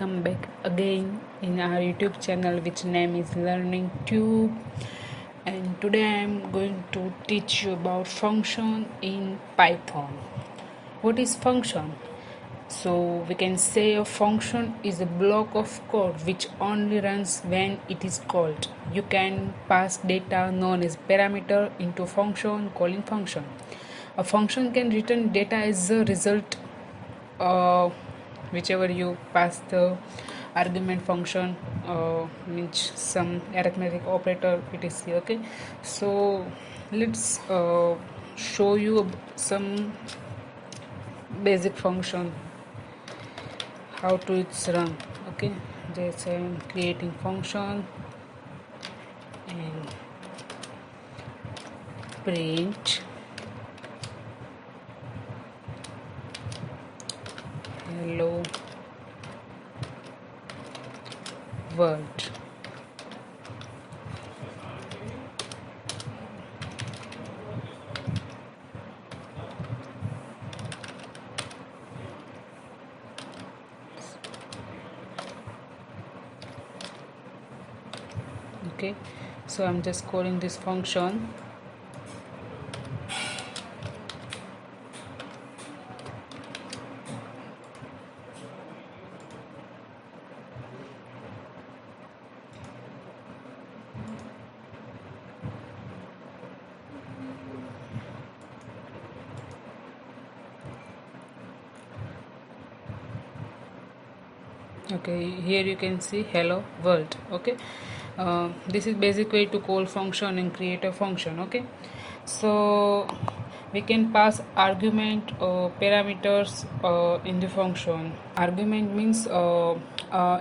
welcome back again in our YouTube channel, which name is Learning Tube. And today I am going to teach you about function in Python. What is function? So we can say a function is a block of code which only runs when it is called. You can pass data known as parameter into function calling function. A function can return data as a result whichever you pass the argument function, means some arithmetic operator etc. Okay, so let's show you some basic function, how to it's run. Okay, just I am creating function and print hello world. Okay, so I'm just calling this function. Okay, here you can see hello world. Okay, this is basic way to call function and create a function. Okay, so we can pass argument or parameters in the function. Argument means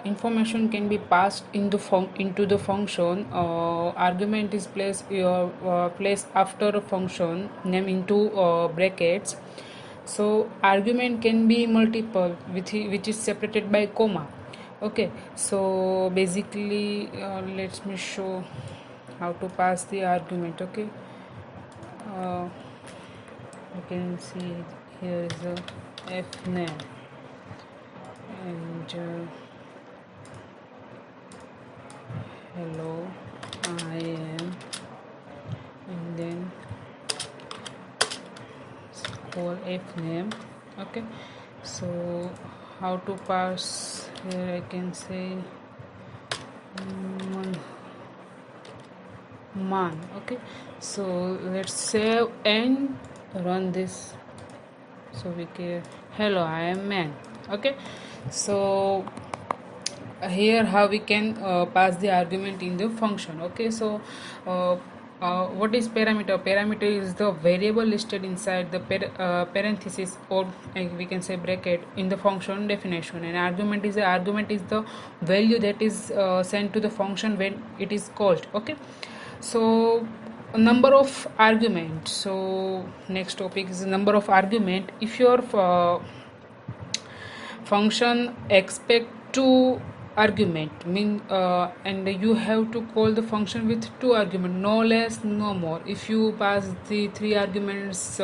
information can be passed into the function. Argument is placed after a function name into brackets. So argument can be multiple which is separated by comma. Okay, so basically let me show how to pass the argument. Okay, you can see here is a f name and hello I am, and then call f name. Okay, so how to pass here, I can say man. Okay, so let's save and run this. So we can hello I am man. Okay, so here how we can pass the argument in the function. Okay, so what is parameter? Parameter is the variable listed inside the parenthesis, or we can say bracket, in the function definition. And argument is the value that is sent to the function when it is called. Okay, so number of argument. So next topic is the number of argument. If your function expect two argument and you have to call the function with two argument, no less no more. If you pass the three arguments,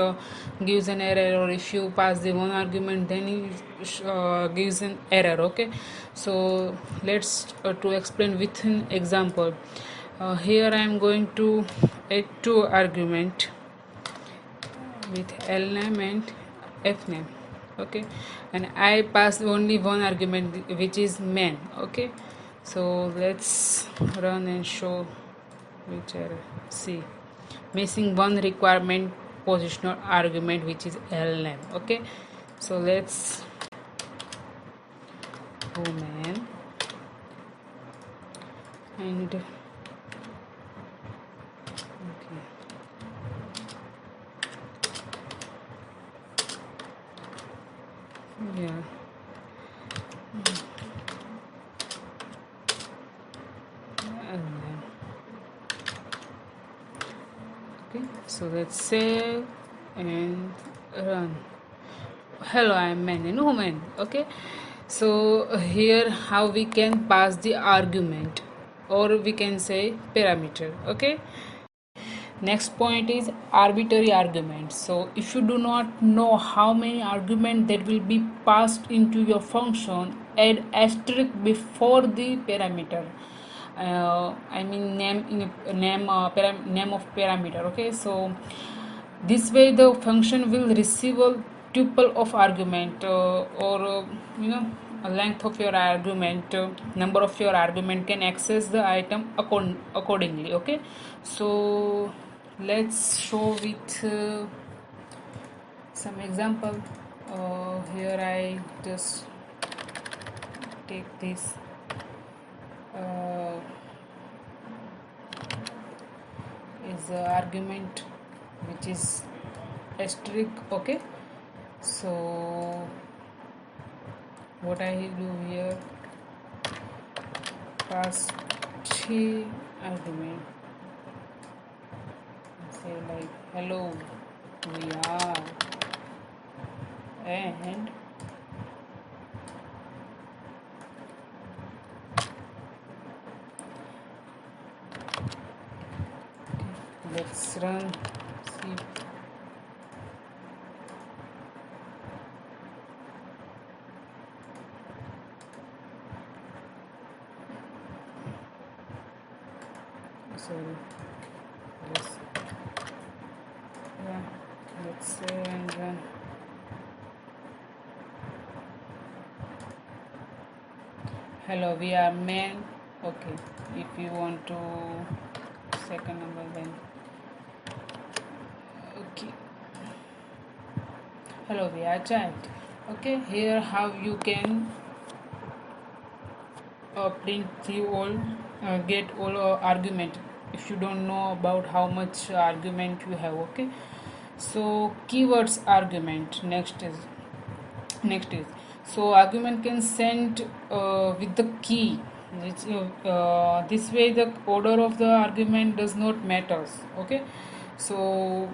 gives an error, or if you pass the one argument, then it gives an error. Okay, so let's to explain with an example. Here I am going to add two argument with L name and F name. Okay, and I pass only one argument which is man. Okay, so let's run and show which error. See, missing one requirement positional argument which is L name. Okay, so let's go man and yeah. Okay, so let's save and run. Hello, I am man and woman. Okay, so here how we can pass the argument, or we can say parameter. Okay, Next point is arbitrary arguments. So if you do not know how many arguments that will be passed into your function, add asterisk before the parameter. I mean name of parameter. Okay, so this way the function will receive a tuple of argument a length of your argument, number of your argument can access the item accordingly. Okay, so let's show with some example. Here I just take this uh, is the argument which is asterisk. Okay, so what I do here, pass 3 argument, say like hello we are, and let's run, see. Sorry, yes, yeah, let's say and run. Hello we are men. Okay, if you want to second number then okay, hello we are child. Okay, here how you can print the all get all argument if you don't know about how much argument you have. Okay, so keywords argument. Next is so argument can send with the key, which this way the order of the argument does not matters. Okay, so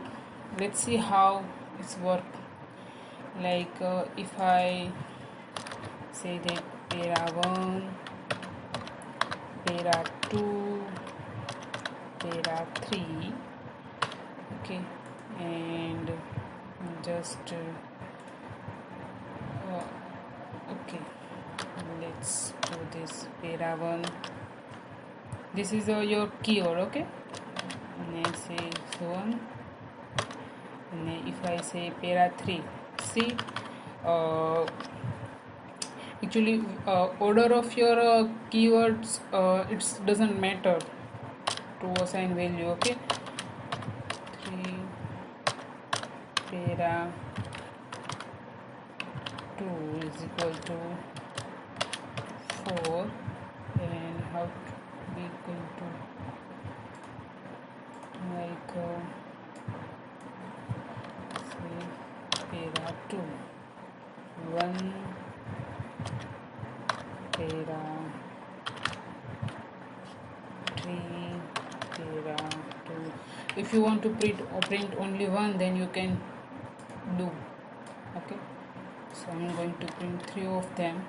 let's see how it's work. Like if I say that para 1, para 2, para 3, okay, and just okay, let's do this para 1. This is your keyword. Okay, and then say so on, and then if I say para 3, see actually order of your keywords it doesn't matter to assign value. Okay, 3 para 2 is equal to 4, and how we going to like say para 2 1 para 3 para 2. If you want to print only one, then you can do. Okay, so I'm going to print 3 of them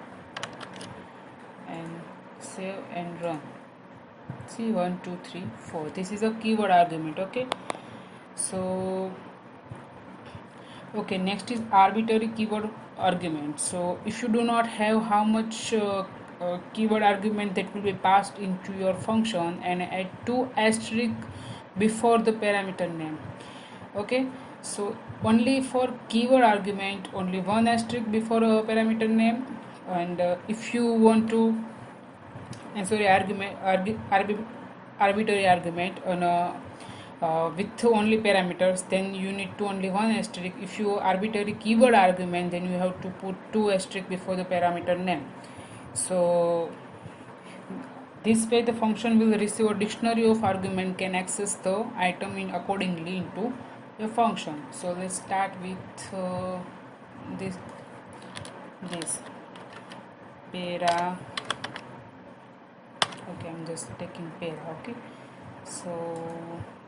and save and run. See 1 2 3 4, this is a keyword argument. Okay, so okay, next is arbitrary keyword argument. So if you do not have how much keyword argument that will be passed into your function, and add 2 asterisk before the parameter name. Okay, so only for keyword argument only 1 asterisk before a parameter name, and if you want to arbitrary argument on with only parameters, then you need to only 1 asterisk. If you arbitrary keyword argument, then you have to put 2 asterisk before the parameter name. So this way the function will receive a dictionary of argument, can access the item in accordingly into a function. So let's start with this para. Okay, I'm just taking para. Okay, so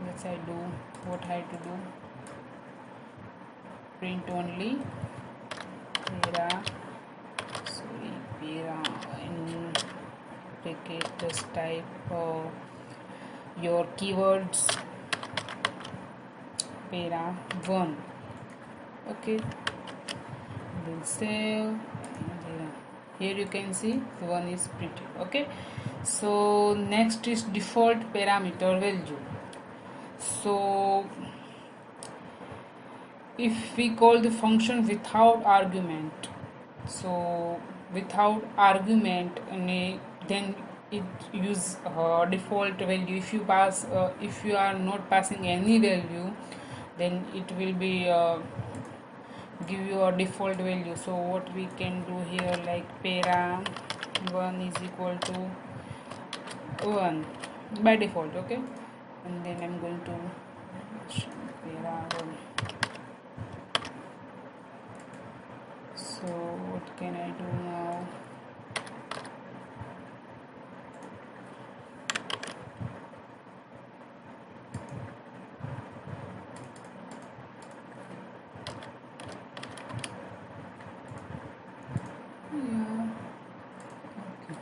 let's I do what I have to do, print only para, sorry, para, in bracket just type your keywords para 1. Okay, we'll save. Here you can see 1 is printed. Okay, so next is default parameter value. So if we call the function without argument, so without argument, then it use default value. If you pass if you are not passing any value, then it will be give you a default value. So what we can do here, like para 1 is equal to 1 by default. Okay, and then I'm going to para 1. So what can I do now? Yeah, okay.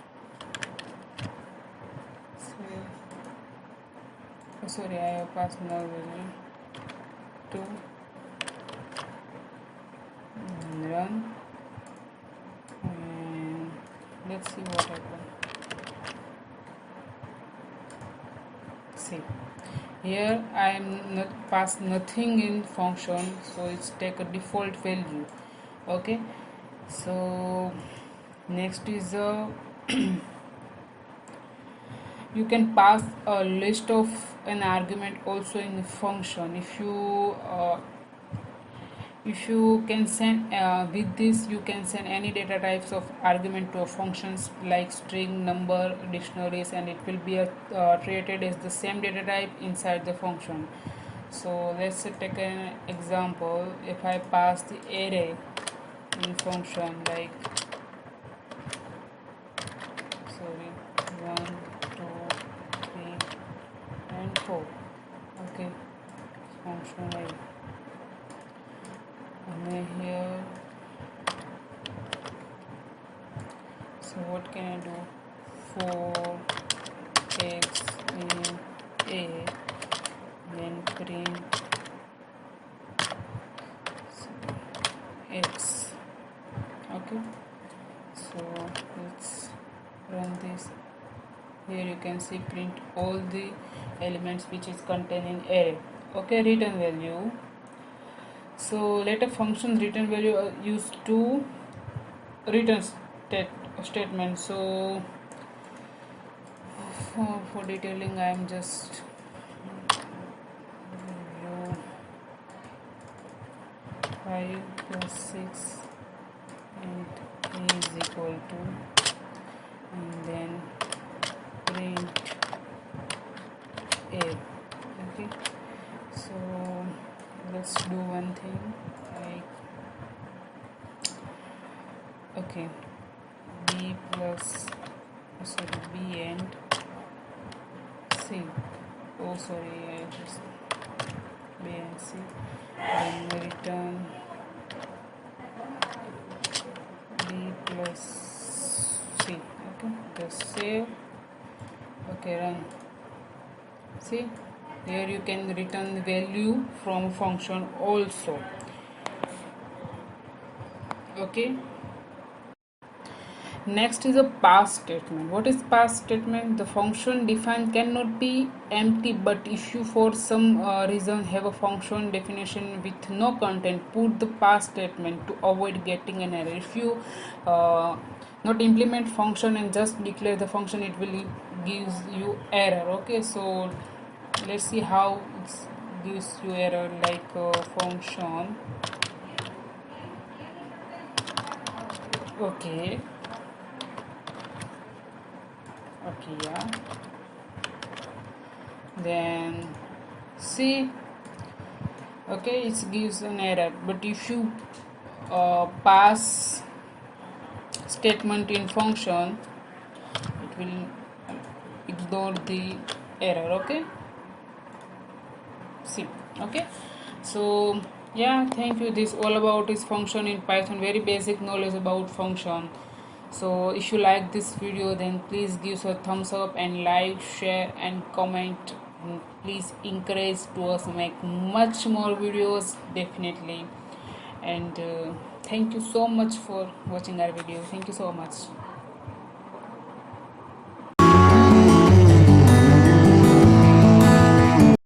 So sorry, I have passed now value 2 and run, and let's see what happens. See, here I am not pass nothing in function, so it's take a default value. Okay, so next is you can pass a list of an argument also in the function. If you can send with this, you can send any data types of argument to a functions like string, number, dictionaries, and it will be treated as the same data type inside the function. So let's take an example. If I pass the array in function, like sorry 1 2 3 and 4. Okay, function array, and then here, so what can I do? 4x in a, then print x. Okay, so let's run this. Here you can see print all the elements which is contained in array. Okay, return value. So let a function return value use to return statement. So for detailing, I am just 5 plus 6 and a is equal to, and then print a. Okay, so let's do one thing, like okay, b plus sorry b and c. Oh sorry, I just b and c, then return b plus c. Okay, just save. Okay, run. See, here you can return the value from function also. Okay, next is a pass statement. What is pass statement? The function defined cannot be empty, but if you for some reason have a function definition with no content, put the pass statement to avoid getting an error. If you not implement function and just declare the function, it will gives you error. Okay, so let's see how it gives you error, like function. Okay, yeah, then see, okay, it gives an error, but if you pass statement in function, it will ignore the error. Okay, see. Okay, so yeah, thank you. This all about is function in Python, very basic knowledge about function. So if you like this video, then please give us a thumbs up and like, share and comment please encourage to us make much more videos definitely. And thank you so much for watching our video. Thank you so much.